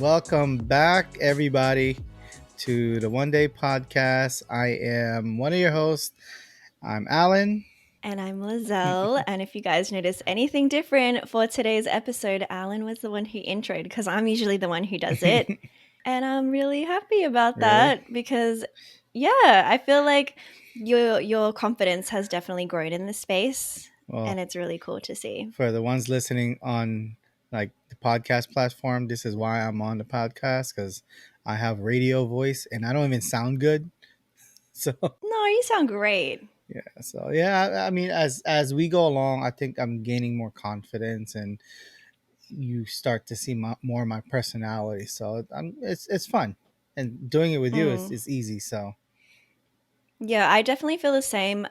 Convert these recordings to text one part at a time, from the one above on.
Welcome back, everybody, to the One Day Podcast. I am one of your hosts. I'm Alan. And I'm Lizelle. And if you guys notice anything different for today's episode, Alan was the one who introed because I'm usually the one who does it. And I'm really happy about Really? that because, yeah, I feel like your confidence has definitely grown in this space. Well, And it's really cool to see. for the ones listening on like the podcast platform, this is why I'm on the podcast because I have radio voice and I don't even sound good. So No, you sound great. yeah. I mean, as we go along, I think I'm gaining more confidence and you start to see more of my personality. So it's fun, and doing it with you Mm. is easy. So Yeah, I definitely feel the same.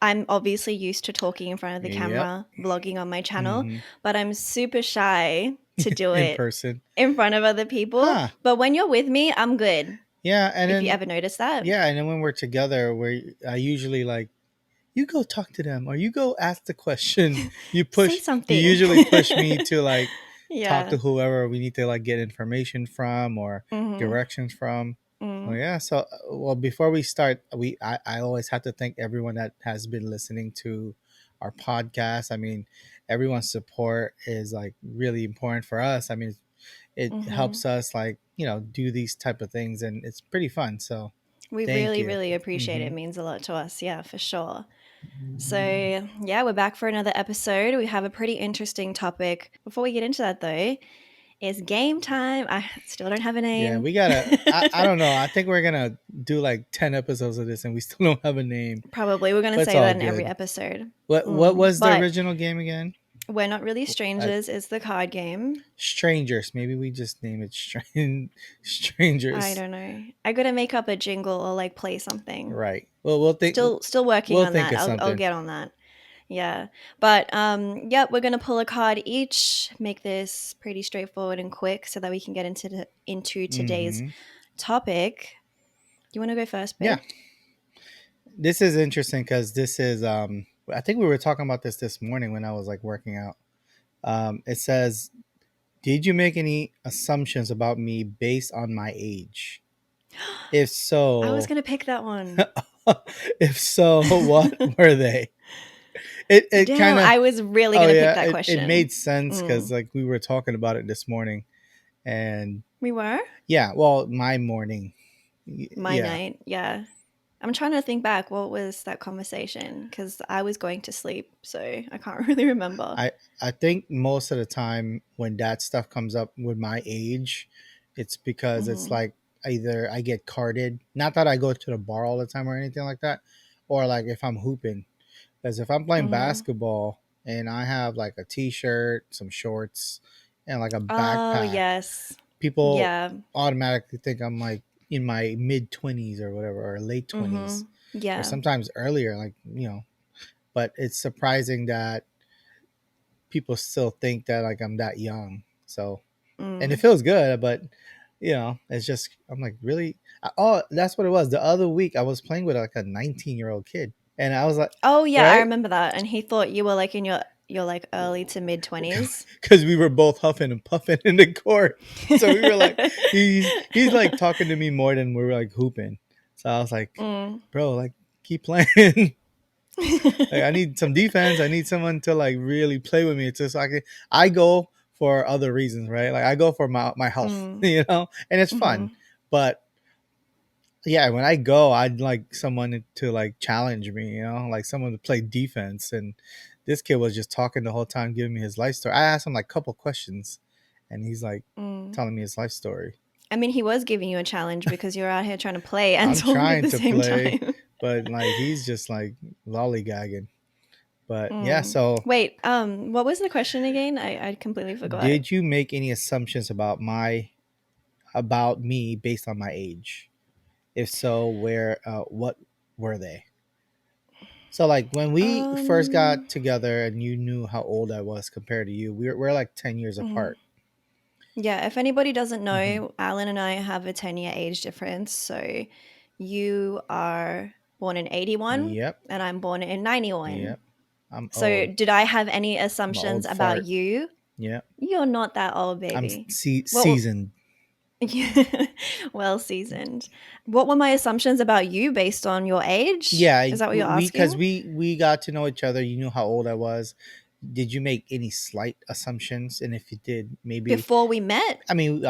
I'm obviously used to talking in front of the yep. camera, blogging on my channel, Hmm. but I'm super shy to do In it person, in front of other people. huh? But when you're with me, I'm good. Yeah, and If you then ever notice that, and then when we're together, I usually like you go talk to them or you go ask the question. say You something. usually push me to like talk to Yeah. whoever we need to like get information from or Hmm. directions from. Oh Mm. yeah. So well, before we start, I always have to thank everyone that has been listening to our podcast. I mean, everyone's support is like really important for us. I mean, it Hmm. helps us like do these type of things, and it's pretty fun. So We thank really, you. really appreciate it. Hmm. It means a lot to us. Yeah, for sure. So, yeah, we're back for another episode. We have a pretty interesting topic. Before we get into that, though, it's game time. I still don't have a Yeah, name. we gotta. I don't know. I think we're gonna do like 10 episodes of this, and we still don't have a name, Probably. We're going to but it's say all that in every good. episode. What was the But original game again? We're Not Really Uh, Strangers is the card game. Strangers. Maybe we just name it I Strangers. don't know. I got to make up a jingle or like play something. Right. Well, we'll think. Still working We'll on think that. of I'll something. get on that. Yeah. But yeah, we're gonna pull a card each, make this pretty straightforward and quick so that we can get into today's Hmm. topic. You wanna go first, Yeah, babe? this is interesting because this is. I think we were talking about this morning when I was like working out. It says, "Did you make any assumptions about me based on my age? If I was so, gonna pick that one. if so, what were they?" It kind Damn, of. I was really Oh gonna pick yeah, that it made question. sense because Mm. like we were talking about it this morning, and We were? yeah, well, my morning, My yeah. night, yeah. I'm trying to think back. What was that conversation? Because I was going to sleep, so I can't really remember. I I think most of the time when that stuff comes up with my age, it's because it's Hmm. like either I get carded, not that I go to the bar all the time or anything like that, or like if I'm hooping. Because if I'm playing Hmm. basketball and I have like a t-shirt, some shorts, and like a Oh, backpack, yes. people Yeah. automatically think I'm like in my mid 20s or whatever, or late 20s, Hmm. or Yeah. sometimes earlier, like, but it's surprising that people still think that like I'm that young. So, and it Mm. feels good, but it's just, I'm like, really? Oh, that's what it was. The other week I was playing with like a 19-year-old kid, and I was like, Oh, yeah, I right? remember that, and he thought you were, like, in your, like, early to mid-20s. Because we were both huffing and puffing in the court. So we were like, he's like talking to me more than we were like hooping. So I was like, Mm. bro, like keep playing. Like I need some defense. I need someone to like really play with me. It's just like I go for other reasons, right? Like I go for my health, Mm. and it's fun. Mhm. But yeah, when I go, I'd like someone to like challenge me, like someone to play defense. And this kid was just talking the whole time, giving me his life story. I asked him like a couple questions, and he's like Mm. telling me his life story. I mean, he was giving you a challenge because you're out here trying to play and I'm talk at trying the to same play, time. but like he's just like lollygagging. But yeah, Mm. so Wait, what was the question again? I completely forgot. did you make any assumptions about me based on my age? If so, what were they? So like when we first Um, got together and you knew how old I was compared to you, we're like 10 years mhm. apart. Yeah, if anybody doesn't Hmm. know, Alan and I have a 10-year age difference. So you are born in 81 Yep. and I'm born in 91. Yep. I'm So old. did I have any I'm an assumptions old about fart. you? Yeah. You're not that old, I'm baby. What? seasoned. Well seasoned. What were my assumptions about you based on your age? Yeah, Is that what you're we because asking? we got to know each other. You knew how old I was. Did you make any slight assumptions? And if you did, maybe, Before we met? I mean,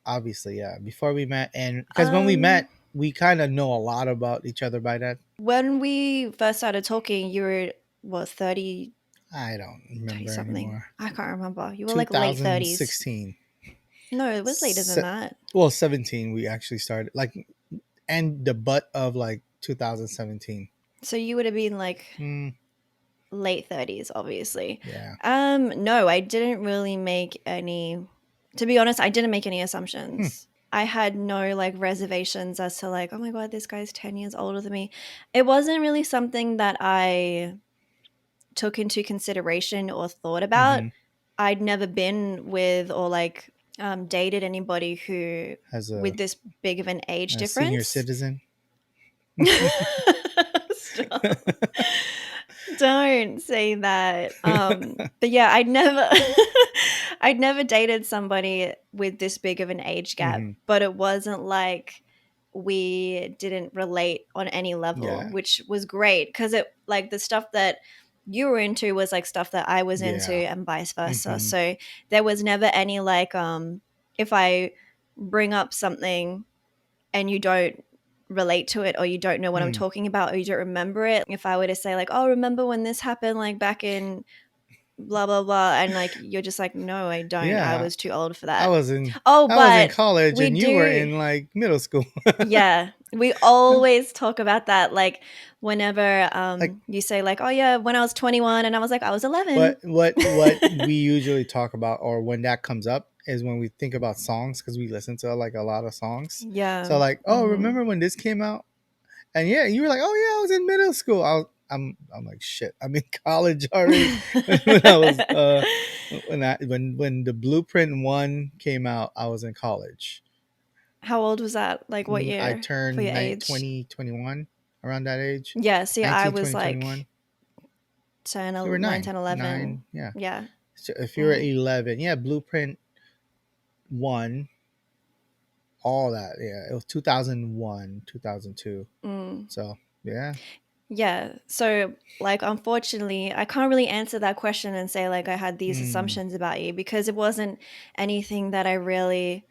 obviously, yeah. Before we met, and because when we Um, met, we kind of know a lot about each other by then. when we first started talking, you were what, 30, I don't 30 remember something? anymore. I can't remember. You were like late 30s. 2016. No, it was later than Se- that. well, 17. We actually started like, and the butt of like 2017. So you would have been like Mm, late 30s, obviously. yeah. No, I didn't really make any, to be honest, I didn't make any Hmm. assumptions. I had no like reservations as to like, oh my god, this guy's 10 years older than me. It wasn't really something that I took into consideration or thought about. Mm-hmm. I'd never been with or like dated anybody who As with this big of an age a senior difference. citizen. Stop. Don't say that. But yeah, I'd never dated somebody with this big of an age gap, Hmm. but it wasn't like we didn't relate on any level, Yeah. which was great because it like the stuff that you were into was like stuff that I was into Yeah. and vice versa. Hmm. So there was never any like if I bring up something and you don't relate to it or you don't know what I'm Hmm. talking about or you don't remember it, if I were to say like, "Oh, remember when this happened like back in blah blah blah," and like you're just like, "No, I don't. I Yeah. was too old for I that." was in Oh, I was in but college we and you were do, in like middle school. yeah, we always talk about that like whenever Like you say like, "Oh yeah, when I was 21," and I was like, "I was 11." what we usually talk about, or when that comes up, is when we think about songs, because we listen to like a lot of songs. Yeah. So like, oh, Mhm. remember when this came out? And yeah, you were like, oh yeah, I was in middle school. I'm like, shit, I'm in college already. When I was when the Blueprint one came out, I was in college. How old was that? Like what I year for turned your age? 2021, around that age. Yeah, see, I 19, was 20, 21. like 10, You were 9, nine, 10, 11. nine, yeah. Yeah. So if you're Mm, 11, yeah, Blueprint one, all that, yeah, it was 2001, 2002. mm. So yeah. Yeah. So, like, unfortunately, I can't really answer that question and say, like, I had these Mm, assumptions about you because it wasn't anything that I really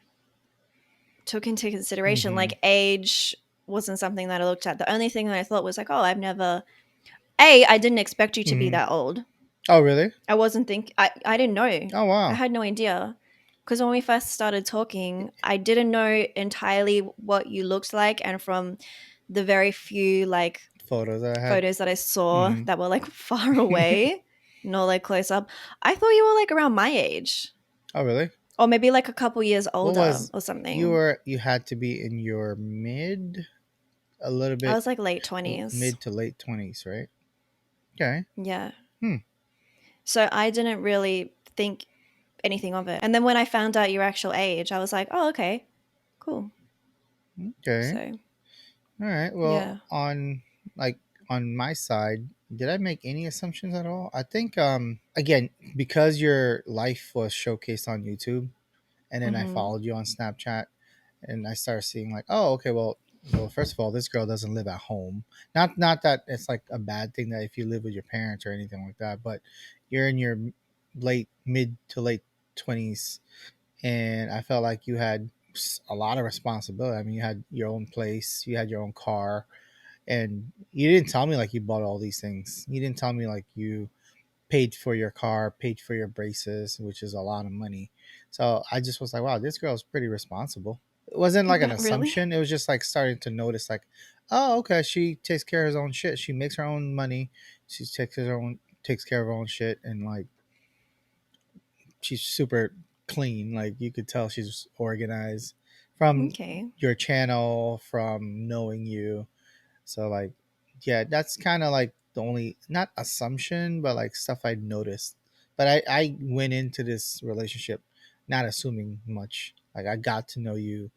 took into consideration. mm-hmm, Like, age wasn't something that I looked at. The only thing that I thought was, like, oh, I've never, A, I didn't expect you to be mm-hmm. that old. Oh really? I didn't know. Oh I wow. had no idea. Because when we first started talking, I didn't know entirely what you looked like. And from the very few like Photos that I had. photos that I saw Mm-hmm. that were like far away, not like close up, I thought you were like around my age Oh really? or maybe like a couple years What older was or something. you had to be in your mid, a little I bit was like late 20s. mid to late 20s, right? Okay. Yeah. Hmm. So I didn't really think anything of it. And then when I found out your actual age, I was like, oh, okay, cool. Okay. So All right. Well, yeah. like on my side, did I make any assumptions at all? I think again, because your life was showcased on YouTube, and then I Hmm. followed you on Snapchat, and I started seeing like, oh, okay, well, first of all, this girl doesn't live at home. Not that it's like a bad thing that if you live with your parents or anything like that, but you're in your late mid to late 20s, and I felt like you had a lot of responsibility. I mean, you had your own place, you had your own car, and you didn't tell me like you bought all these things. You didn't tell me like you paid for your car, paid for your braces, which is a lot of money. So I just was like, wow, this girl's pretty responsible. It wasn't like an Really? assumption. It was just like starting to notice, like, oh, okay, she takes care of her own shit. She makes her own money. She takes care of her own shit, and like she's super clean. Like you could tell she's organized from Okay. your channel, from knowing you. So like, yeah, that's kind of like the only, not assumption, but like stuff I noticed. But I went into this relationship not assuming much. Like I got to know you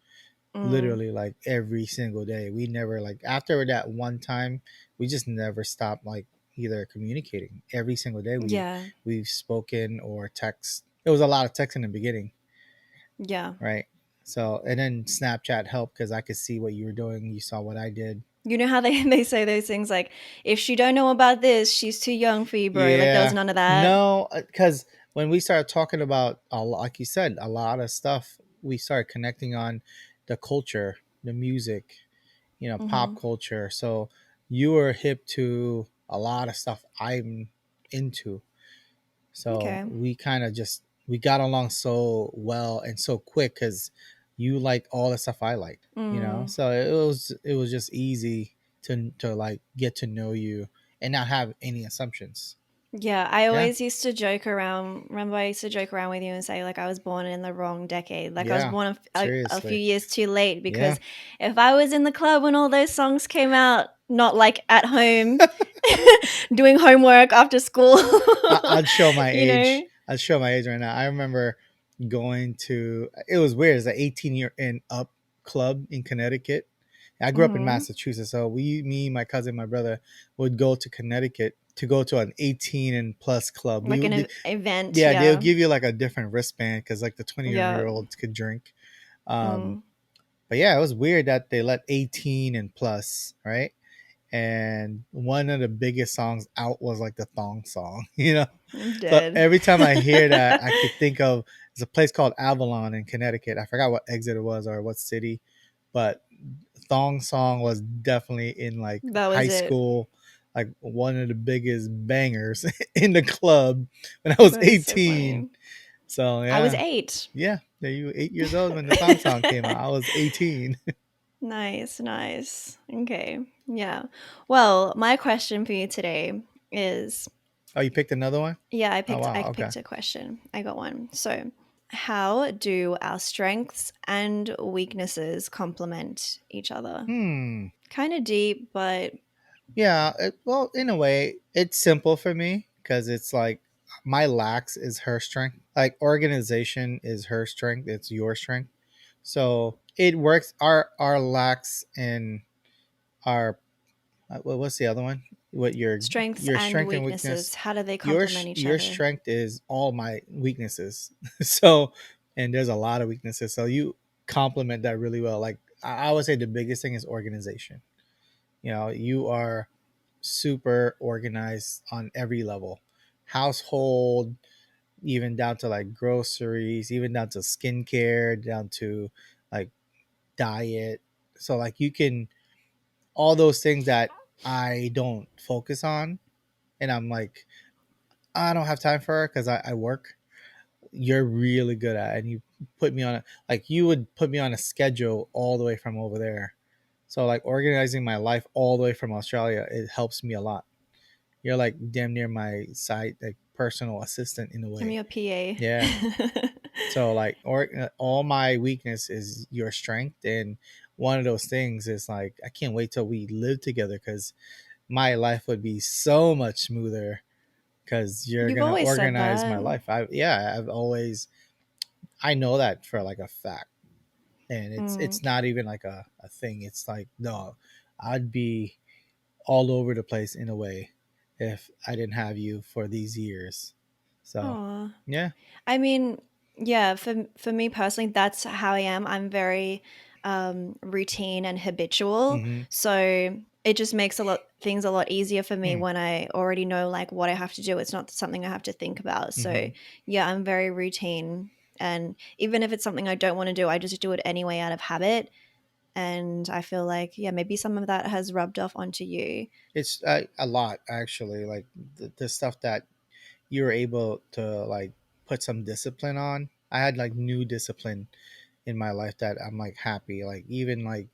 Mm, literally like every single day. We never like, after that one time, we just never stopped like either communicating. Every single day yeah. we've spoken or text. it was a lot of text in the beginning, Yeah. right? So and then Snapchat helped because I could see what you were doing. You saw what I did. You know how they, they say those things like, if she don't know about this, she's too young for you, bro. Like there was Yeah, none of that. no, because when we started talking about like you said, a lot of stuff, we started connecting on the culture, the music, Hmm. pop culture. So you were hip to a lot of stuff I'm into. So Okay. we kind of just we got along so well and so quick because you like all the stuff I like, Mm. So it was just easy to like get to know you and not have any assumptions. Yeah, I Yeah, always used to joke around. Remember, I used to joke around with you and say, like, I was born in the wrong decade. Like, I was yeah, born a few seriously, years too late yeah. because if I was in the club when all those songs came out, not like at home doing homework after school, I'd show my you know? age. I'd show my age right now. I remember going to. It was weird. It's an 18-year and up club in Connecticut. I grew up in Hmm. Massachusetts, so me, my cousin, my brother would go to Connecticut to go to an 18 and plus club. Like an event. Yeah, they'll Yeah. give you like a different wristband because like the 20 year Yeah. olds could drink. Um, Mm, but yeah, it was weird that they let 18 and plus, right? And one of the biggest songs out was like the thong song, I'm So dead. every time I hear that, I could think of there's a place called Avalon in Connecticut. I forgot what exit it was or what city, but thong song was definitely in like That high was it. school, like one of the biggest bangers in the club when I was That is so 18. funny. So I was yeah, 8. yeah, yeah, you were 8 years old when the thong song came out. I was 18. Nice, nice. Okay. Yeah. Well, my question for you today is, Oh, you picked another one? yeah, Oh I wow, okay. picked a question. I got one. So, how do our strengths and weaknesses complement each other? Hmm. Kind of deep, but Yeah, well, in a way, it's simple for me because it's like my lacks is her strength. Like organization is her strength, it's your strength. So it works. Our lacks and our what's the other one? What strengths your and strength and weaknesses, weakness. how do they complement each Your other? strength is all my weaknesses. So and there's a lot of weaknesses. So you complement that really well. Like I would say the biggest thing is organization. You are super organized on every level, household, even down to like groceries, even down to skincare, down to like diet. So like you can all those things that I don't focus on, and I'm like I don't have time for her because I work. You're really good at it, and you put me on a like you would put me on a schedule all the way from over there. So like organizing my life all the way from Australia, it helps me a lot. You're like damn near my side like personal assistant in a I'm way. your PA. Yeah. So like all my weakness is your strength, and one of those things is like I can't wait till we live together because my life would be so much smoother because you're You've gonna always said organize my that. life. I've always I know that for like a fact, and Mm. it's not even like a thing. It's like no, I'd be all over the place in a way if I didn't have you for these years. So, Aw. yeah. I mean, yeah, for me personally, that's how I am. I'm very routine and habitual, Hmm. so it just makes a lot things a lot easier for me Hmm. when I already know like what I have to do. It's not something I have to think about. So Hmm. yeah, I'm very routine, and even if it's something I don't want to do, I just do it anyway out of habit. And I feel like yeah, maybe some of that has rubbed off onto you. It's a lot actually. Like the stuff that you were able to like put some discipline on. I had like new discipline in my life that I'm like happy. Like even like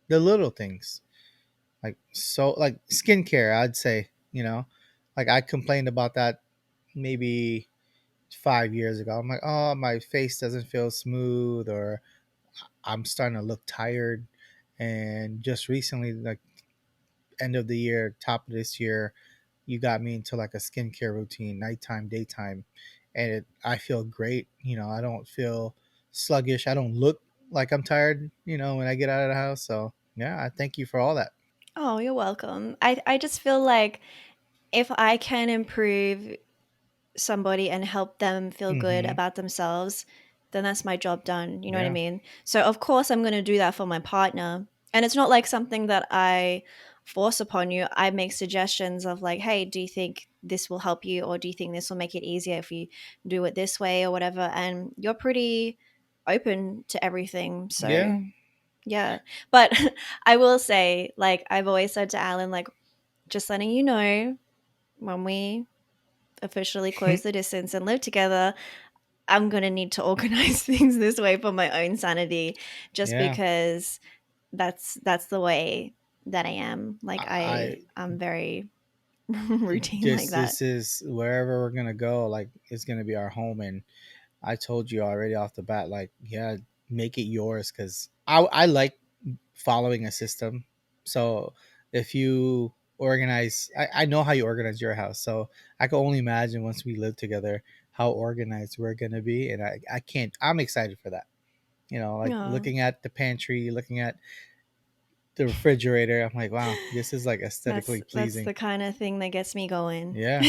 the little things, like so like skincare. I'd say like I complained about that maybe 5 years ago. I'm like, oh, my face doesn't feel smooth, or I'm starting to look tired. And just recently, like end of the year, top of this year, you got me into like a skincare routine, nighttime, daytime, and I feel great. I don't feel sluggish. I don't look like I'm tired. When I get out of the house. So yeah, I thank you for all that. Oh, you're welcome. I just feel like if I can improve somebody and help them feel good Mm-hmm. about themselves, then that's my job done. You know what I Yeah. mean? So, of course, I'm going to do that for my partner. And it's not like something that I force upon you. I make suggestions of, like, hey, do you think this will help you? Or do you think this will make it easier if you do it this way or whatever? And you're pretty open to everything. Yeah. So, yeah. But I will say, like, I've always said to Alan, like, just letting you know, when we officially close the distance and live together, I'm going to need to organize things this way for my own sanity, just Yeah. because that's the way that I am. Like, I I'm very routine like that. this is wherever we're gonna go. Like, it's gonna be our home, and I told you already off the bat. Like, yeah, make it yours because I like following a system. So if you organize, I know how you organize your house. So I can only imagine once we live together how organized we're gonna be, and I can't. I'm excited for that. You know, like Yeah, looking at the pantry, looking at the refrigerator. I'm like, wow, this is like aesthetically that's pleasing. the kind of thing that gets me going. Yeah,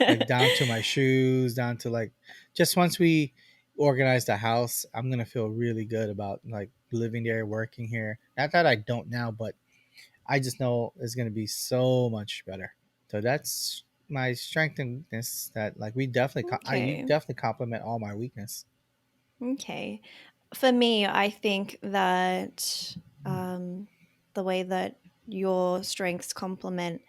like down to my shoes, down to like just once we organize the house, I'm gonna feel really good about like living there, working here. Not that I don't now, but I just know it's gonna be so much better. So that's my strength and weakness. That like we definitely, you Okay. definitely complement all my weakness. Okay. For me, I think that um, the way that your strengths complement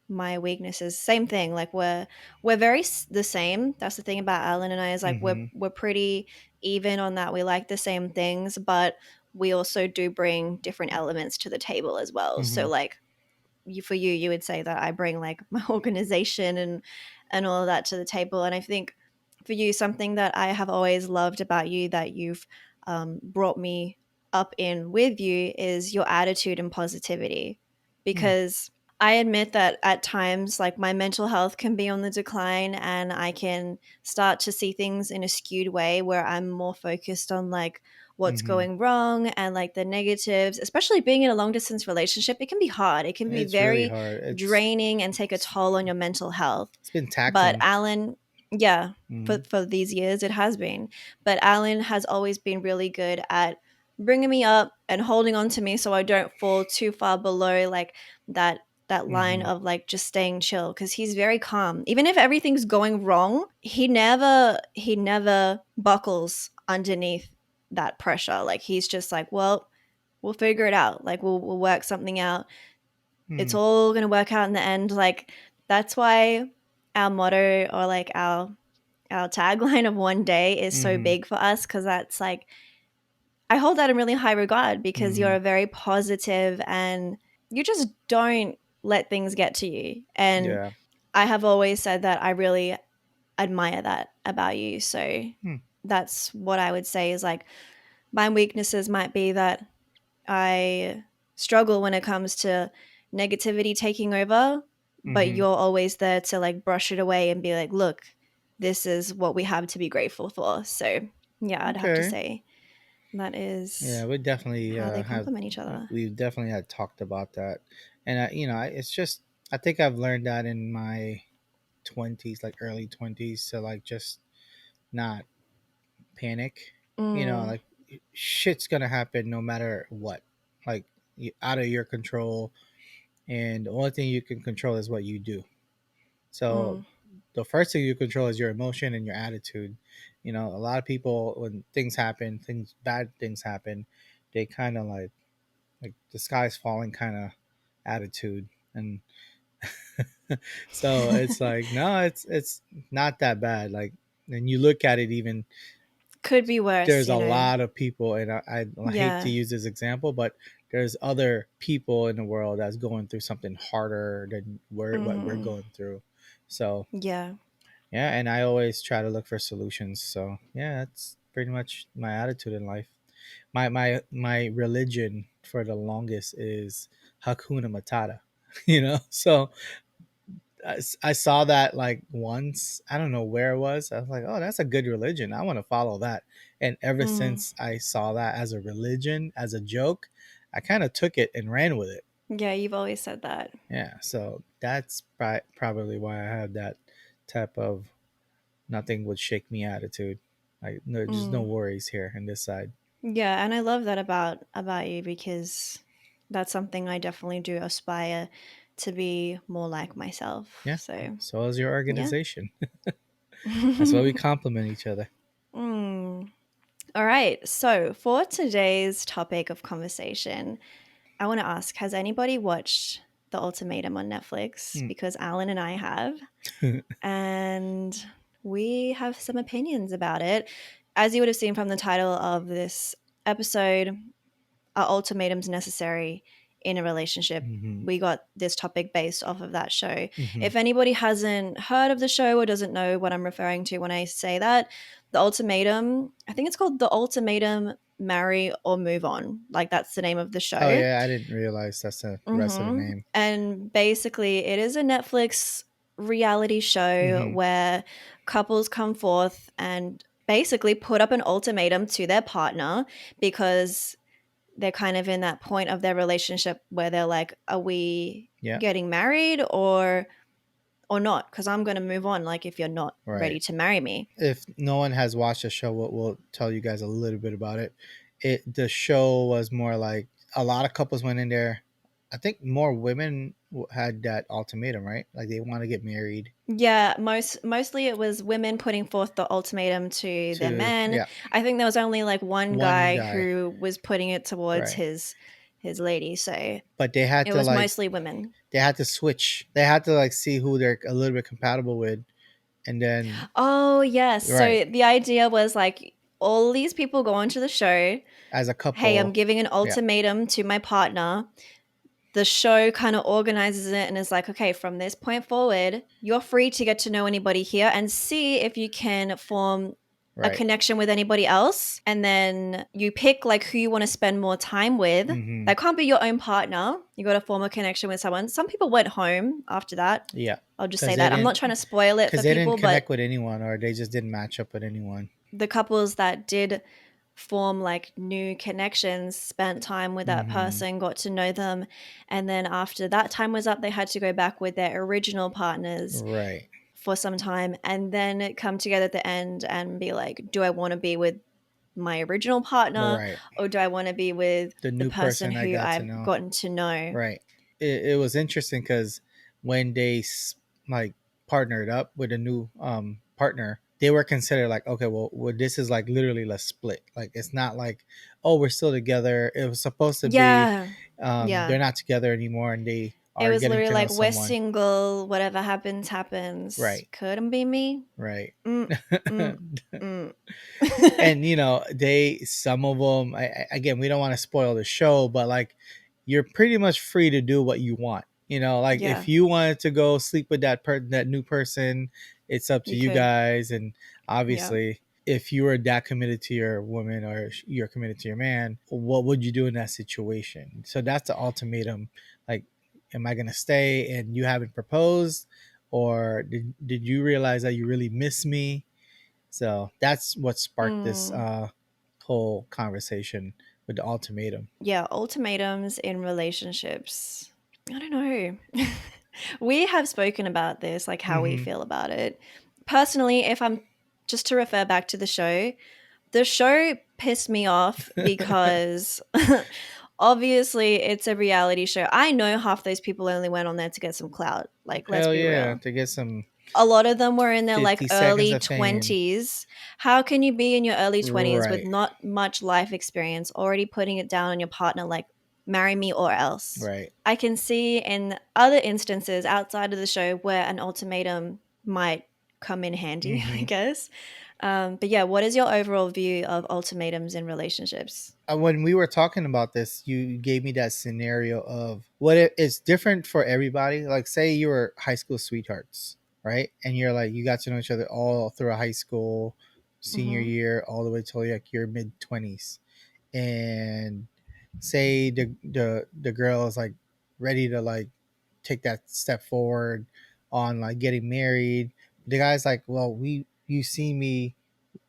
my weaknesses, same thing. Like, we're very the same. That's the thing about Alan and I, is like, Mm-hmm. we're pretty even on that. We like the same things, but we also do bring different elements to the table as well. Mm-hmm. So, like, for you, you would say that I bring, like, my organization and all of that to the table. And I think for you, something that I have always loved about you, that you've brought me up in with you, is your attitude and positivity. Because I admit that at times, like, my mental health can be on the decline, and I can start to see things in a skewed way where I'm more focused on, like, what's Mm-hmm. going wrong and, like, the negatives. Especially being in a long distance relationship, it can be hard. It can be It's really very hard. draining and take a toll on your mental health. It's been But taxing. Alan, yeah, Mm-hmm. for these years it has been. But Alan has always been really good at bringing me up and holding on to me so I don't fall too far below, like, that line Mm-hmm. of, like, just staying chill, because he's very calm. Even if everything's going wrong, he never buckles underneath that pressure. Like, he's just like, well, we'll figure it out. Like, we'll work something out. It's Mm-hmm. all going to work out in the end. Like, that's why our motto, or, like, our tagline of one day, is so Mm-hmm. big for us, because that's like, I hold that in really high regard, because Mm-hmm. you're a very positive, and you just don't let things get to you. And Yeah. I have always said that I really admire that about you. So Hmm. that's what I would say is, like, my weaknesses might be that I struggle when it comes to negativity taking over, but Mm-hmm. you're always there to, like, brush it away and be like, look, this is what we have to be grateful for. So, yeah, I'd have to Okay. say that Yeah, is we definitely how they have. complement each other. We definitely had talked about that, and it's just I think I've learned that in my 20s, like early 20s, to like just not panic. Mm, Like shit's gonna happen no matter what. Like out of your control, and the only thing you can control is what you do. So mm, the first thing you control is your emotion and your attitude. A lot of people when things happen, bad things happen, they kind of like the sky's falling kind of attitude, and so it's like no, it's not that bad. Like, and you look at it, even could be worse, there's a you know. lot of people, and I hate to Yeah. use this example, but there's other people in the world that's going through something harder than what we're Hmm. going through. So Yeah. yeah, and I always try to look for solutions. So yeah, that's pretty much my attitude in life. My religion for the longest is Hakuna Matata. So I saw that like once. I don't know where it was. I was like, oh, that's a good religion. I want to follow that. And ever Mm. since I saw that as a religion, as a joke, I kind of took it and ran with it. Yeah, you've always said that. Yeah. So that's probably why I have that type of. nothing would shake me attitude. Like no, just no Mm. worries here on this side. Yeah, and I love that about you because that's something I definitely do aspire to be more like myself. Yeah. So, So is your yeah. organization. That's why we compliment each other. Mm. All right. So, for today's topic of conversation, I want to ask, has anybody watched The Ultimatum on Netflix? Hmm. Because Alan and I have, and we have some opinions about it. As you would have seen from the title of this episode, are ultimatums necessary in a relationship? Hmm. We got this topic based off of that show. Hmm. If anybody hasn't heard of the show or doesn't know what I'm referring to when I say that, The Ultimatum, I think it's called The Ultimatum Marry or Move On. Like that's the name of the Oh show. yeah, I didn't realize that's the rest of the name. And basically, it is a Netflix reality show Hmm. where couples come forth and basically put up an ultimatum to their partner because they're kind of in that point of their relationship where they're like, are we Yeah. getting married or not? Because I'm going to move on, like if you're not Right. ready to marry me. If no one has watched the show, we'll tell you guys a little bit about it. The show was more like a lot of couples went in there. I think more women had that ultimatum, right? Like they want to get married Yeah, mostly it was women putting forth the ultimatum to their to, men. yeah, I think there was only like one one guy guy, who was putting it towards right? his lady. So But they had it to was like mostly women. they had to switch. They had to like see who they're a little bit compatible with, and then Oh, yes. right So the idea was like all these people go onto the show. as a Hey, I'm couple, giving an yeah, ultimatum to my partner. The show kind of organizes it and is like, okay, from this point forward, you're free to get to know anybody here and see if you can form a right, connection with anybody else. And then you pick like who you want to spend more time with. mm-hmm, That can't be your own partner. You got to form a connection with someone. Some people went home after that. yeah, I'll just because say they that. I'm not didn't trying to spoil it because for they didn't people, connect but with anyone or they just didn't match up with anyone. the couples that did form like new connections, spent time with that Mm-hmm. person, got to know them, and then after that time was up, they had to go back with their original partners Right, for some time and then come together at the end and be like, do I want to be with my original partner right. or do I want to be with The the new person person I who got to I've know. gotten to know? Right. It was interesting because when they like partnered up with a new partner, they were considered like, okay, well, this is like literally a split. Like it's not like, oh, we're still together. It was supposed to be Yeah. Yeah. they're not together anymore and they It are was getting literally to know like, we're someone. single, whatever happens, happens. Right. Couldn't be me. Right. Mm, mm, mm. And they some of them again, we don't want to spoil the show, but like you're pretty much free to do what you want. Like Yeah, if you wanted to go sleep with that new person, it's up to you you could. guys. And Yeah. obviously if you were that committed to your woman or you're committed to your man, what would you do in that situation? So that's the ultimatum. Like, am I going to stay and you haven't proposed, or did you realize that you really miss me? So that's what sparked this Mm. whole conversation with the ultimatum. Yeah, ultimatums in relationships. I don't know. We have spoken about this, like how we Hmm. feel about it. Personally, if I'm just to refer back to the show pissed me off because obviously it's a reality show. I know half those people only went on there to get some clout. Like, let's Hell be yeah, real. to get some A lot of them were in their like 50 seconds early of fame. 20s. How can you be in your early 20s with Right, not much life experience already putting it down on your partner like marry me or else? right. I can see in other instances outside of the show where an ultimatum might come in handy, I Hmm. guess. But yeah, what is your overall view of ultimatums in relationships? When we were talking about this, you gave me that scenario of what it's different for everybody. Like, say you were high school sweethearts, right? And you're like, you got to know each other all through high school, senior Mm-hmm. year, all the way till like your mid 20s. And say the girl is like ready to like take that step forward on like getting married. The guy's like, well, you see me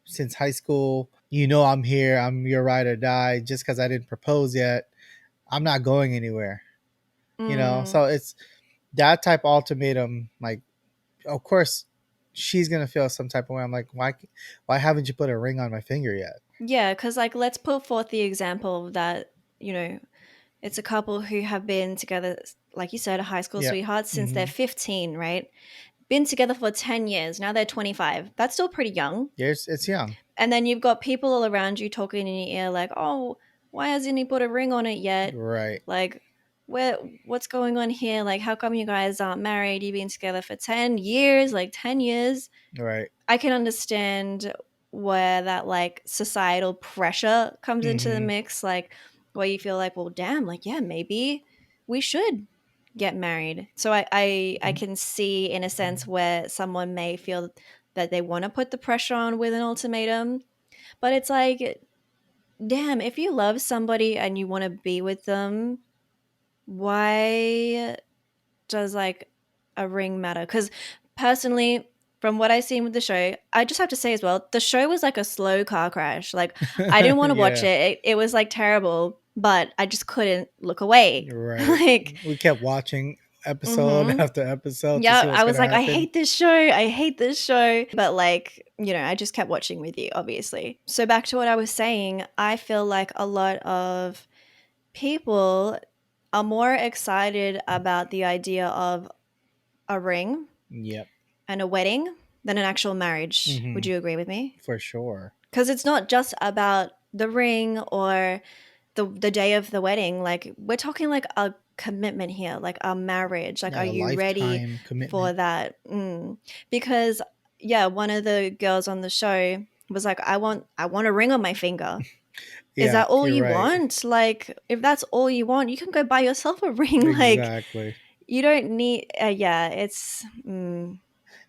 since high school, I'm here, I'm your ride or die. Just because I didn't propose yet, I'm not going anywhere. Mm, So it's that type of ultimatum. Like, of course, she's gonna feel some type of way. I'm like, why haven't you put a ring on my finger yet? Yeah, because like let's put forth the example that, you know, it's a couple who have been together, like you said, high school Yeah. sweethearts since they're Mm-hmm. 15, right? Been together for 10 years. Now they're 25. That's still pretty young. Yes, it's young. And then you've got people all around you talking in your ear, like, oh, why hasn't he put a ring on it yet? Right. Like, what's going on here? Like, how come you guys aren't married? You've been together for 10 years, like 10 years. Right. I can understand where that like societal pressure comes into the Mm-hmm. mix, like where you feel like, well, damn, like, yeah, maybe we should get married. So I can see in a sense where someone may feel that they want to put the pressure on with an ultimatum, but it's like, damn, if you love somebody and you want to be with them, why does like a ring matter? Because personally, from what I've seen with the show, I just have to say as well, the show was like a slow car crash. Like I didn't want to watch Yeah. it. It was like terrible, but I just couldn't look away. Right. Like, We kept watching episode mm-hmm. after episode to see Yeah, what's I was gonna like, I happen. hate this show. I hate this show. But like, you know, I just kept watching with you, obviously. So back to what I was saying, I feel like a lot of people are more excited about the idea of a ring Yep. and a wedding than an actual marriage. Would Mm-hmm. you agree with me? For sure. Because it's not just about the ring or the day of the wedding. Like we're talking like a commitment here, like a marriage. Like, are Yeah, a you ready lifetime for commitment. that? Because yeah, one of the girls on the show was like, I want a ring on my finger. Is Yeah, that all you're you right. want? Like, if that's all you want, you can go buy yourself a ring. Like, Exactly. you don't need. Yeah, it's.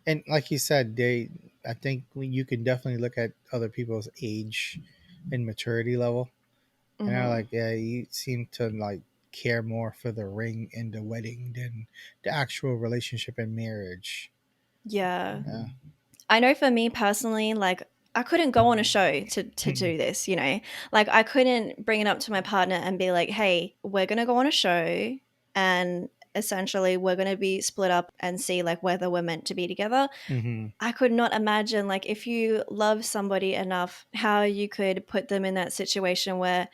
And like you said, I think you can definitely look at other people's age and maturity level, and they're Mhm. like, yeah, you seem to like care more for the ring and the wedding than the actual relationship and marriage. Yeah. Yeah. I know for me personally, like I couldn't go on a show to do this, you know? Like I couldn't bring it up to my partner and be like, "Hey, we're going to go on a show and essentially we're going to be split up and see like whether we're meant to be together." Mm-hmm. I could not imagine like if you love somebody enough how you could put them in that situation where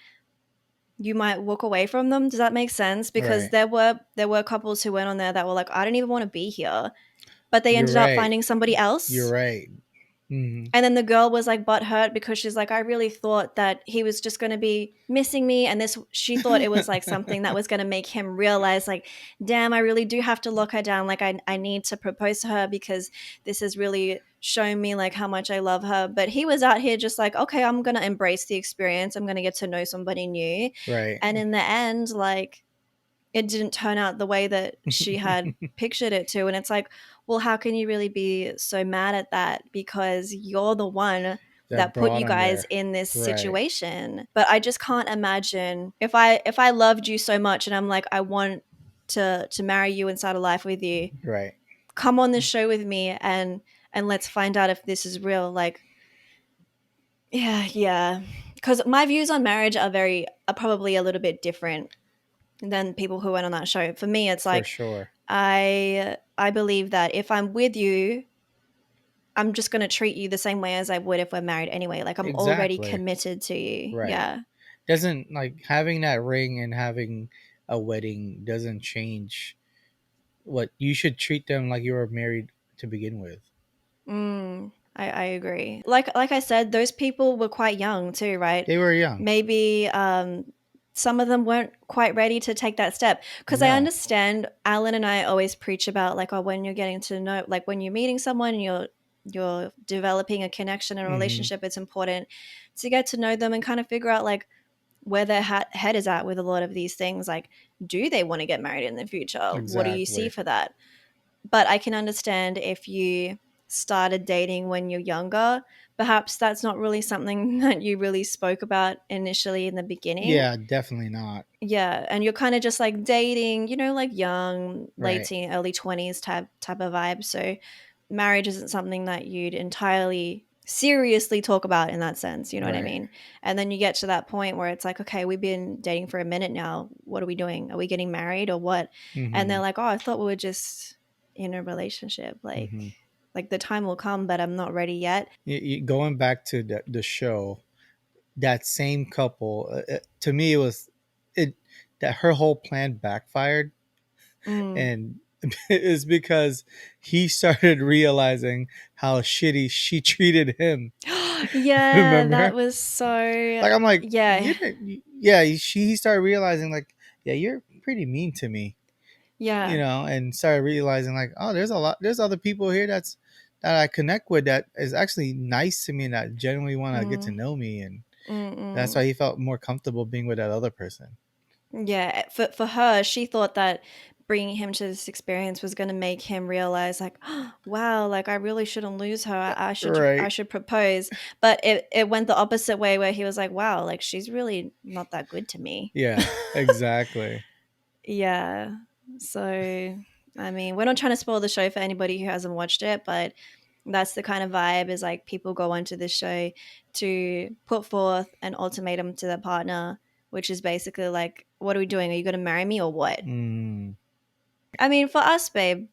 you might walk away from them. Does that make sense? Because Right. there were couples who went on there that were like, "I don't even want to be here." But they You're ended up right. finding somebody You're else. right. Mm-hmm. And then the girl was like butthurt because she's like, I really thought that he was just going to be missing me. And this, she thought it was like something that was going to make him realize, like, damn, I really do have to lock her down. Like, I need to propose to her because this has really shown me like how much I love her. But he was out here just like, okay, I'm going to embrace the experience. I'm going to get to know somebody new. Right. And in the end, like, it didn't turn out the way that she had pictured it to. And it's like, well, how can you really be so mad at that? Because you're the one That that put brought you on guys there. in this Right. situation. But I just can't imagine if I loved you so much and I'm like, I want to marry you and start a life with you, Right. come on this show with me and let's find out if this is real. Like, yeah. Because my views on marriage are probably a little bit different than people who went on that show. For me, it's For like sure. I believe that if I'm with you, I'm just going to treat you the same way as I would if we're married anyway. Like I'm already Exactly. committed to you. Right. Yeah. Doesn't like having that ring and having a wedding doesn't change what you should treat them like you were married to begin with. I agree. Like I said, those people were quite young too, right? They were young. Maybe some of them weren't quite ready to take that step. Because I No. understand Alan and I always preach about like, oh, when you're getting to know, like when you're meeting someone and you're developing a connection and a Mm-hmm. relationship, it's important to get to know them and kind of figure out like where their head is at with a lot of these things. Like, do they want to get married in the future? What do you see Exactly. for that? But I can understand if you started dating when you're younger, perhaps that's not really something that you really spoke about initially in the beginning. Yeah, definitely not. Yeah, and you're kind of just like dating, like young, late Right. teen, early 20s type of vibe. So marriage isn't something that you'd entirely seriously talk about in that sense, you know what I Right. mean? And then you get to that point where it's like, okay, we've been dating for a minute now. What are we doing? Are we getting married or what? And Mm-hmm. they're like, "Oh, I thought we were just in a relationship." Like, Mm-hmm. Like the time will come, but I'm not ready yet. Going back to the show, that same couple, to me, it was it that her whole plan backfired, Mm. and it's because he started realizing how shitty she treated him. Yeah, that Remember? was so. Like I'm like, Yeah, you didn't. Yeah, he started realizing like, yeah, you're pretty mean to me, yeah. and started realizing like, oh, there's other people here that I connect with that is actually nice to me and that genuinely want to get to Mm, know me, and mm, that's mm. why he felt more comfortable being with that other person. Yeah, for her, she thought that bringing him to this experience was going to make him realize like, wow, like I really shouldn't lose her. I Right. should propose. But it went the opposite way where he was like, wow, like she's really not that good to me. Yeah. Exactly. Yeah. So, I mean, we're not trying to spoil the show for anybody who hasn't watched it, but that's the kind of vibe is like people go onto this show to put forth an ultimatum to their partner, which is basically like, what are we doing? Are you going to marry me or what? Mm. I mean, for us, babe,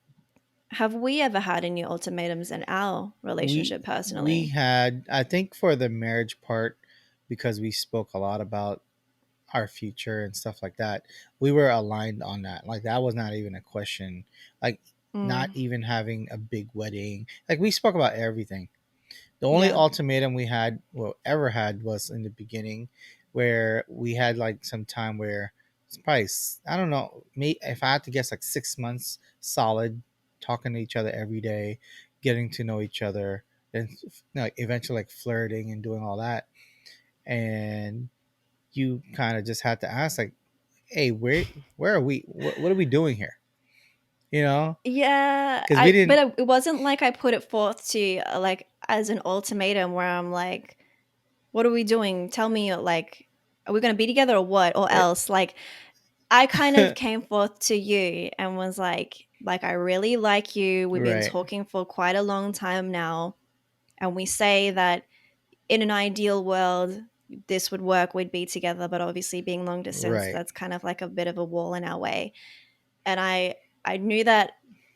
have we ever had any ultimatums in our We relationship we personally? had, I think, for the marriage part, because we spoke a lot about our future and stuff like that, we were aligned on that. Like that was not even a question. Like not Mm, even having a big wedding. Like we spoke about everything. The only yeah. ultimatum we had, well, ever had, was in the beginning, where we had like some time where it's probably I don't know, me, if I had to guess, like 6 months solid, talking to each other every day, getting to know each other, and eventually like flirting and doing all that, and you kind of just had to ask like, hey, where are we? What are we doing here? You know, Yeah, because we but didn't. it wasn't like I put it forth to like as an ultimatum where I'm like, what are we doing? Tell me, like, are we going to be together or what? Or It, else, like, I kind of came forth to you and was like, I really like you. We've been right, talking for quite a long time now. And we say that in an ideal world, this would work. We'd be together. But obviously, being long distance, right. that's kind of like a bit of a wall in our way. And I knew that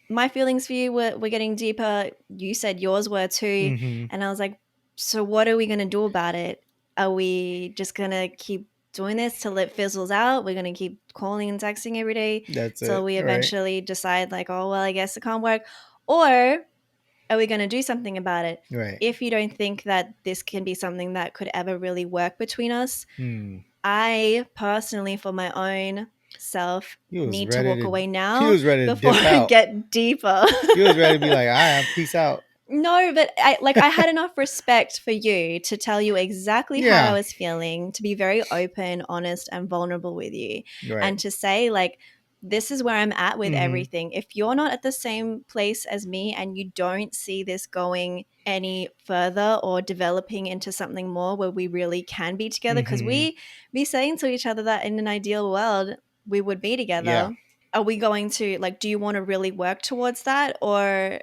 my feelings for you were getting deeper. You said yours were too. Mm-hmm. And I was like, so what are we going to do about it? Are we just going to keep doing this till it fizzles out? We're going to keep calling and texting every day That's till it. we Right, eventually decide, like, oh, well, I guess it can't work. Or are we going to do something about it? right. If you don't think that this can be something that could ever really work between us, Hmm. I personally, for my own self, He was need to ready walk to. away He now was ready to before dip I out. get deeper. He was ready to be like, "All right, peace out." No, but I had enough respect for you to tell you exactly how I Yeah. was feeling, to be very open, honest, and vulnerable with you, Right. and to say like this is where I'm at with Mm-hmm. everything. If you're not at the same place as me and you don't see this going any further or developing into something more where we really can be together, because Mm-hmm. we be saying to each other that in an ideal world we would be Yeah. together. Are we going to like, do you want to really work towards that, or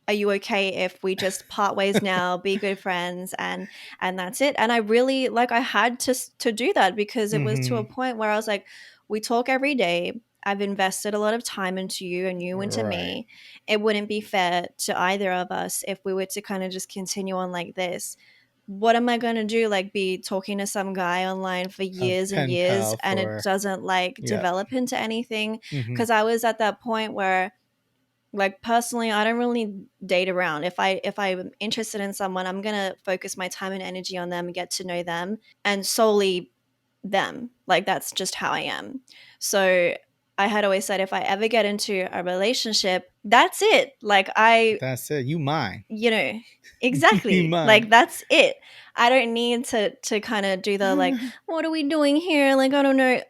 are you okay if we just part ways now, be good friends, and that's it? And I really like, I had to do that because it was to a Mm-hmm. point where I was like, we talk every day. I've invested a lot of time into you and you into Right. me. It wouldn't be fair to either of us if we were to kind of just continue on like this. What am I going to do? Like, be talking to some guy online for A years and pen years pal and it for. doesn't like Yeah. develop into anything? Mm-hmm. Because I was at that point where, like, personally, I don't really date around. If I'm interested in someone, I'm gonna focus my time and energy on them, get to know them, and solely them. Like, that's just how I am. So I had always said, if I ever get into a relationship, that's it. Like, That's it. You mine. you know, You exactly, mine. like that's it. I don't need to kind of do the like, what are we doing here? Like, I don't know.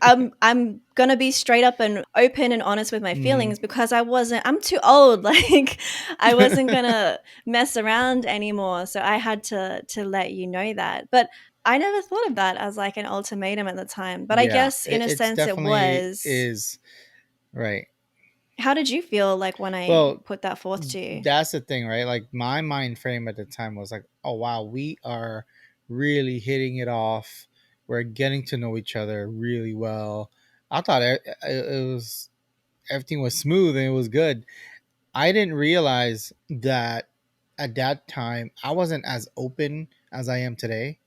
I'm gonna be straight up and open and honest with my Mm-hmm. feelings because I'm too old. Like, I wasn't gonna mess around anymore. So I had to let you know that. But I never thought of that as like an ultimatum at the time. But I Yeah. guess in a It's sense it definitely was. is. Right. How did you feel like when I Well, put that forth to you? that's the thing, right? Like my mind frame at the time was like, oh wow, we are really hitting it off. We're getting to know each other really well. I thought it was everything was smooth and it was good. I didn't realize that at that time I wasn't as open as I am today.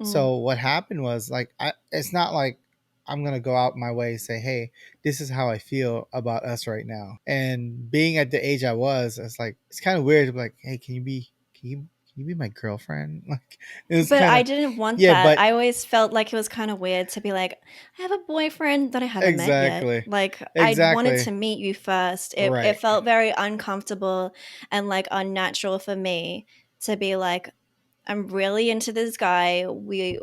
Mm. So what happened was like it's not like I'm gonna go out my way and say, "Hey, this is how I feel about us right now." And being at the age I was, it's like it's kind of weird to be like, "Hey, can you be my girlfriend?" Like it was But kind I of didn't want yeah, that. but I always felt like it was kind of weird to be like, I have a boyfriend that I haven't met yet. exactly, Like, I wanted exactly to meet you first. It right. felt very uncomfortable and like unnatural for me to be like, I'm really into this guy. We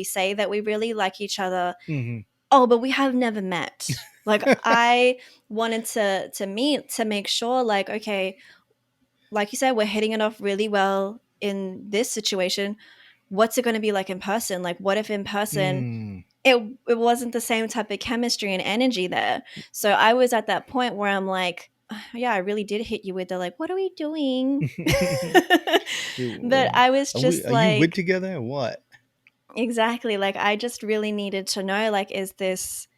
say that we really like each other. Hmm. Oh, but we have never met. Like, I wanted to meet to make sure, like, okay, like you said, we're hitting it off really well in this situation. What's it going to be like in person? Like, what if in person Mm. it wasn't the same type of chemistry and energy there? So I was at that point where I'm like, yeah, I really did hit you with the like, what are we doing? But I was just Are you with like, together or what? exactly. Like, I just really needed to know, like, is this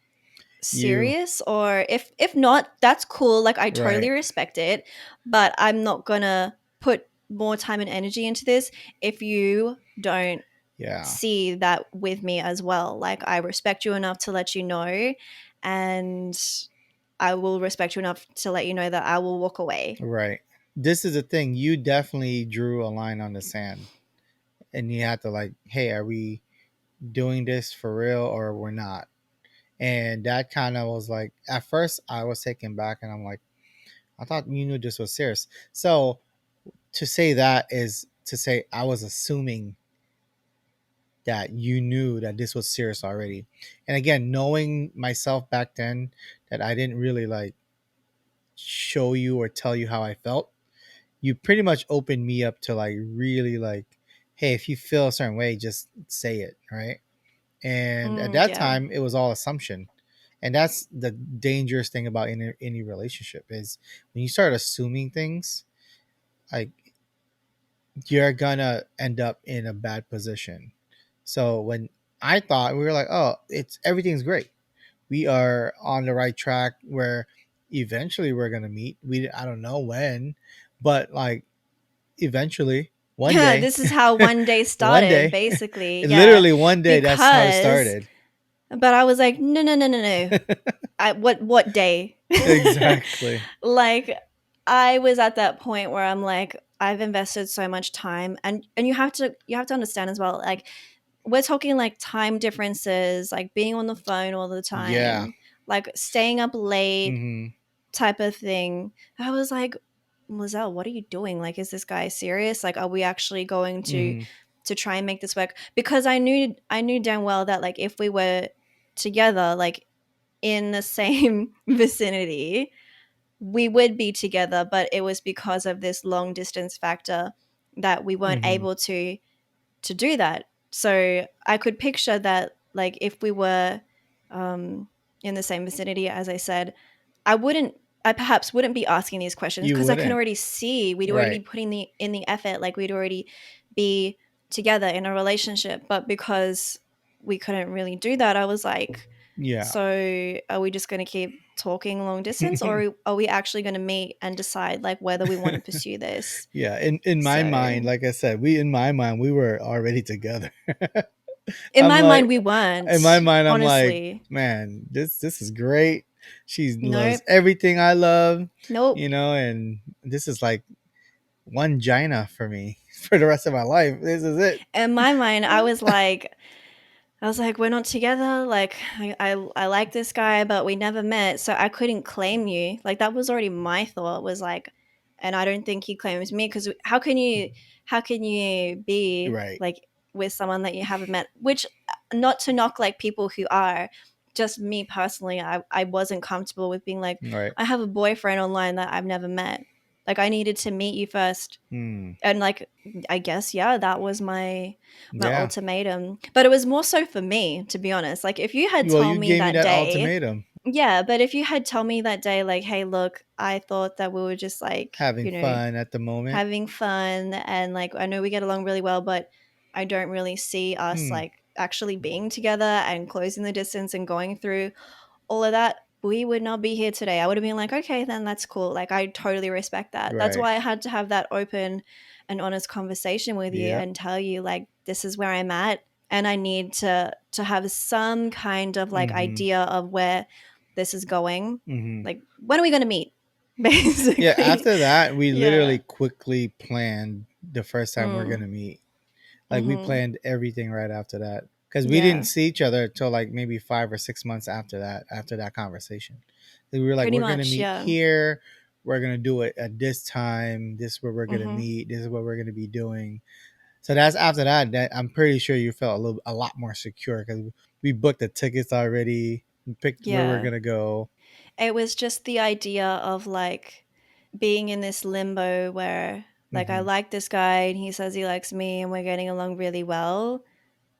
You serious? Or if not, that's cool. Like, I totally right. respect it, but I'm not gonna put more time and energy into this if you don't Yeah. see that with me as well. Like, I respect you enough to let you know, and I will respect you enough to let you know that I will walk away. Right. This is the thing. You definitely drew a line on the sand, and you had to like, hey, are we doing this for real or we're not? And that kind of was like, at first, I was taken back, and I'm like, I thought you knew this was serious. So to say that is to say I was assuming that you knew that this was serious already. And again, knowing myself back then, that I didn't really like show you or tell you how I felt, you pretty much opened me up to like really like, hey, if you feel a certain way, just say it, right? And at that Yeah. time, it was all assumption, and that's the dangerous thing about any relationship is when you start assuming things, like you're gonna end up in a bad position. So when I thought we were like, oh, it's everything's great, we are on the right track where eventually we're gonna meet. We I don't know when, but like eventually one day, This is how one day one started, day, basically. Yeah. literally one day, that's how it Because, started. but I was like, no, no, no, no, no. What day? Exactly. Like, I was at that point where I'm like, I've invested so much time, and you have to understand as well, like, we're talking like time differences, like being on the phone all the Yeah. time, like staying up late Mm-hmm. type of thing. I was like, Lizelle, what are you doing? Like, is this guy serious? Like, are we actually going Mm-hmm. to try and make this work? Because I knew damn well that, like, if we were together, like in the same vicinity, we would be together, but it was because of this long distance factor that we weren't Mm-hmm. able to do that. So I could picture that, like, if we were um, in the same vicinity, as I said, I wouldn't, I perhaps wouldn't be asking these questions You because I can wouldn't. already see we'd already be Right. putting the effort, like we'd already be together in a relationship. But because we couldn't really do that, I was like, Yeah. so are we just going to keep talking long distance, or are we actually going to meet and decide like whether we want to pursue this? Yeah. In my mind, So like I said, we in my mind we were already together. in I'm my mind, like, we in my weren't, mind, I'm like, honestly. man, this is great. She loves Nope. everything I love, Nope. and this is like one gina for me for the rest of my life. This is it. In my mind, I was like, we're not together. Like, I like this guy, but we never met, so I couldn't claim you. Like, that was already my thought. Was like, and I don't think he claims me because how can you be Right. like with someone that you haven't met? Which, not to knock like people who are, just me personally, I wasn't comfortable with being like, Right. I have a boyfriend online that I've never met. Like, I needed to meet you first, Hmm. and like, I guess, yeah, that was my Yeah. ultimatum. But it was more so for me, to be honest. Like, if you had Well, told you me gave me that that day, ultimatum. yeah, but if you had told me that day, like, hey, look, I thought that we were just like, Having fun at the moment. having fun, and like, I know we get along really well, but I don't really see us Hmm. like actually being together and closing the distance and going through all of that, we would not be here today. I would have been like, okay, then that's cool. Like, I totally respect that. That's Right. why I had to have that open and honest conversation with you Yep. and tell you, like, this is where I'm at. And I need to have some kind of like Mm-hmm. idea of where this is going. Mm-hmm. Like, when are we going to meet? Yeah. Basically. After that, we literally Yeah. quickly planned the first time we're Mm. gonna meet. Like we Mm-hmm. planned everything right after that because we didn't Yeah. see each other until like maybe 5 or 6 months after that. After that conversation, we were like, Pretty we're gonna much. meet Yeah. here. We're gonna do it at this time. This is where we're gonna Mm-hmm. meet. This is what we're gonna be doing. So that's after that. That I'm pretty sure you felt a lot more secure because we booked the tickets already. We picked where we're Yeah. gonna go. It was just the idea of like being in this limbo where like I Hmm. like this guy and he says he likes me and we're getting along really well,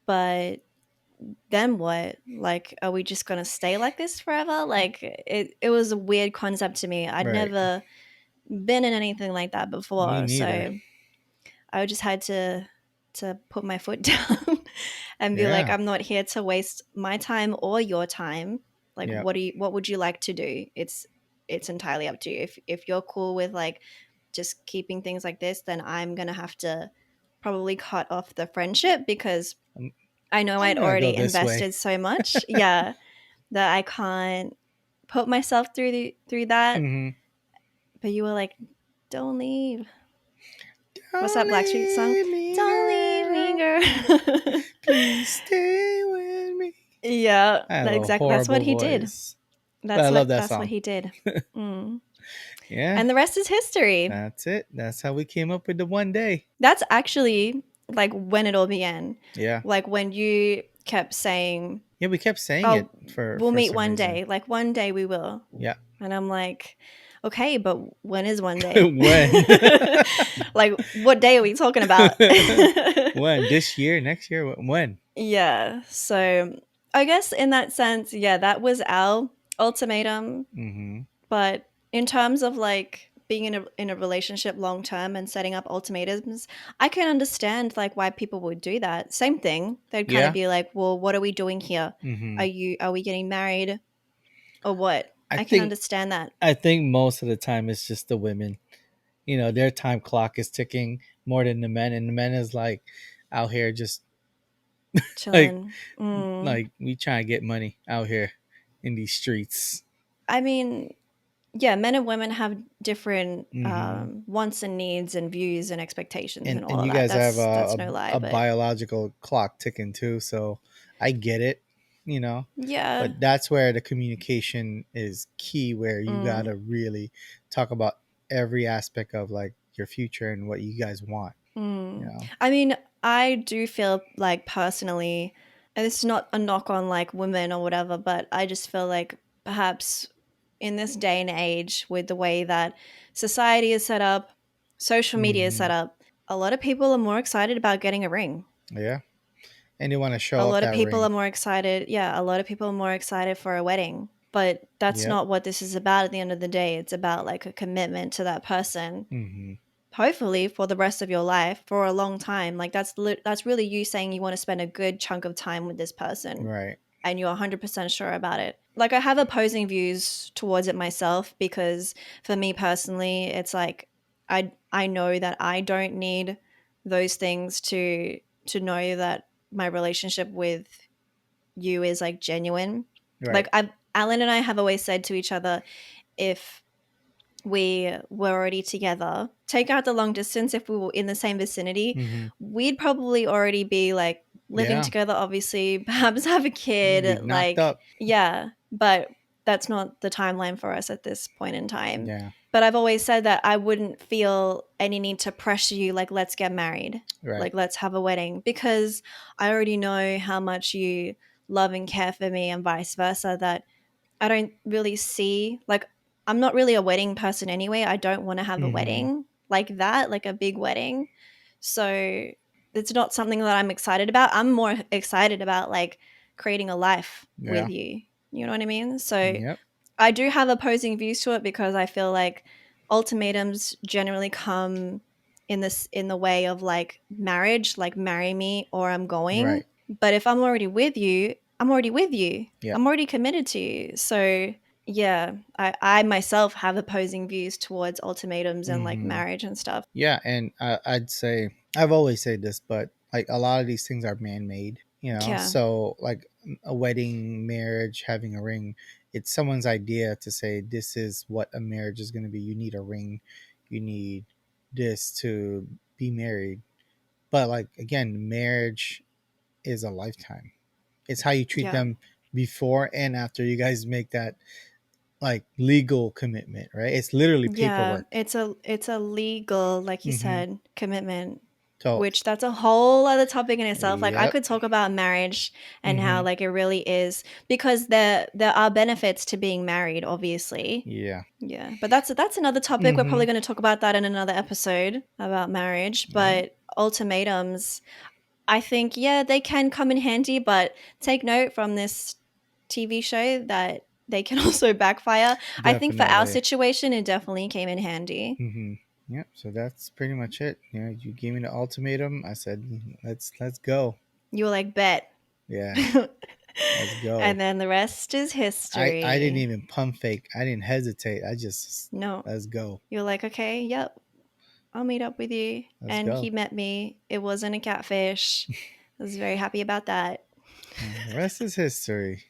but then what? Like, are we just gonna stay like this forever? Like, it was a weird concept to me. I'd Right. never been in anything like that Me before, neither. so I just had to put my foot down and be like, Yeah. I'm not here to waste my time or your time. Like, Yeah. what would you like to do? It's entirely up to you. If you're cool with like just keeping things like this, then I'm gonna have to probably cut off the friendship because I'm, I know I'm I'd gonna go already this way. invested so much. Yeah, that I can't put myself through that. Hmm. But you were like, don't leave. What's that Don't Blackstreet song? leave me, Don't leave me, girl. girl. Please stay with me. Yeah, I have a exactly. That's what horrible he did. voice, but I love that That's what song. he did. Mm. Yeah, And the rest is history. that's it. That's how we came up with the one day. That's actually like when it all began. Yeah, Like when you kept saying, yeah. We kept saying it "Oh, for we'll meet some one reason. day. Like one day we will." Yeah. And I'm like, "Okay, but when is one day?" When? Like what day are we talking about? When? This year? Next year? When? Yeah. So I guess in that sense, yeah, that was our ultimatum. Mm-hmm. But in terms of like being in a relationship long term and setting up ultimatums, I can understand like why people would do that. Same thing. They'd kind of Yeah. be like, "Well, what are we doing here? Mm-hmm. Are we getting married or what?" I I can think understand that. I think most of the time it's just the women. Their time clock is ticking more than the men, and the men is like out here just like Chilling. Mm. like we trying to get money out here in these streets. I mean, yeah, men and women have different Hmm. wants and needs and views and expectations and all And of you that. guys have That's no lie, a but biological clock ticking too, so I get it, you know. yeah. But that's where the communication is key, where you Mm. gotta really talk about every aspect of like your future and what you guys want. You Mm. know. I mean, I do feel like personally, and it's not a knock on like women or whatever, but I just feel like perhaps in this day and age, with the way that society is set up, social media is Hmm. set up, a lot of people are more excited about getting a ring. Yeah, and they want to show A off lot of that people are ring. more excited. Yeah, a lot of people are more excited for a wedding. But that's Yep. not what this is about at the end of the day. It's about like a commitment to that person, Hmm. hopefully for the rest of your life for a long time. Like that's really you saying you want to spend a good chunk of time with this person Right. and you're 100% sure about it. Like I have opposing views towards it myself because for me personally it's like I know that I don't need those things to know that my relationship with you is like genuine. Right. Like I've Alan and I have always said to each other, if we were already together, take out the long distance, if we were in the same vicinity, Hmm. we'd probably already be like living Yeah. together, obviously, perhaps have a Be kid. knocked Like, up. yeah, but that's not the timeline for us at this point in time. Yeah. But I've always said that I wouldn't feel any need to pressure you, like, let's get married, Right. like, let's have a wedding, because I already know how much you love and care for me, and vice versa, that I don't really see like I'm not really a wedding person anyway. I don't want to have a Hmm. wedding like that, like a big wedding. So it's not something that I'm excited about. I'm more excited about like creating a life with Yeah. you. You know what I mean? So Yep. I do have opposing views to it because I feel like ultimatums generally come in the way of like marriage, like marry me or I'm going. Right. But if I'm already with you, I'm already with you. Yep. I'm already committed to you. So Yeah, I myself have opposing views towards ultimatums and like Hmm. marriage and stuff. Yeah, and I'd say I've always said this, but like a lot of these things are man-made, you know. Yeah, So like a wedding, marriage, having a ring, it's someone's idea to say this is what a marriage is going to be. You need a ring, you need this to be married. But like again, marriage is a lifetime. It's how you treat yeah, them before and after you guys make that like legal commitment, right? It's literally yeah. paperwork. It's a legal, like you Hmm. said, commitment. So, Which that's a whole other topic in itself. Like I yep. could talk about marriage and how Hmm. like it really is because there are benefits to being married, obviously. Yeah. Yeah, but that's another topic. We're Hmm. probably going to talk about that in another episode about marriage. Yeah. But ultimatums, I think, yeah, they can come in handy, but take note from this TV show that they can also backfire. I think for our Definitely. situation, it definitely came in handy. Hmm. Yep. So that's pretty much it. You know, you gave me the ultimatum. I said, let's go. You were like, bet. Yeah, let's go. And then the rest is I didn't history. even pump fake. I didn't hesitate. I just No, let's go. you're like, okay, yep, I'll meet up with you. Let's And he go. met me. It wasn't a catfish. I was very happy about that. The rest is history.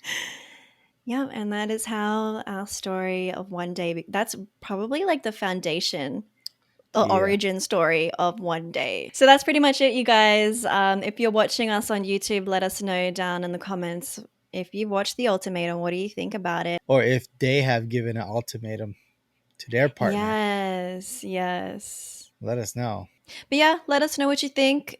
Yeah, and that is how our story of one day. That's probably like the foundation, the Yeah. origin story of one day. So that's pretty much it, you guys. If you're watching us on YouTube, let us know down in the comments if you watched the ultimatum. What do you think about it? Or if they have given an ultimatum to their partner, Yes, yes. let us know. But yeah, let us know what you think.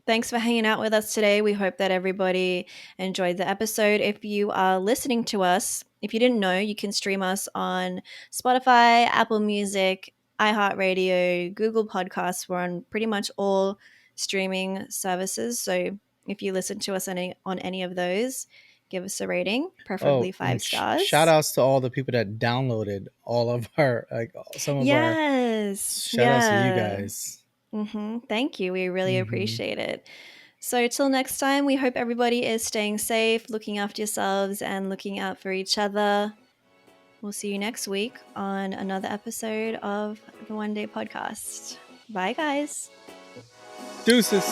Thanks for hanging out with us today. We hope that everybody enjoyed the episode. If you are listening to us, if you didn't know, you can stream us on Spotify, Apple Music, iHeartRadio, Google Podcasts. We're on pretty much all streaming services. So if you listen to us on any of those, give us a rating, Oh, preferably and five shout stars. outs to all the people that downloaded all of our like some of our Yes. shout outs to you Yeah. guys. Thank you. We really Hmm. appreciate it. So, till next time, we hope everybody is staying safe, looking after yourselves, and looking out for each other. We'll see you next week on another episode of the One Day Podcast. Bye, guys. Deuces.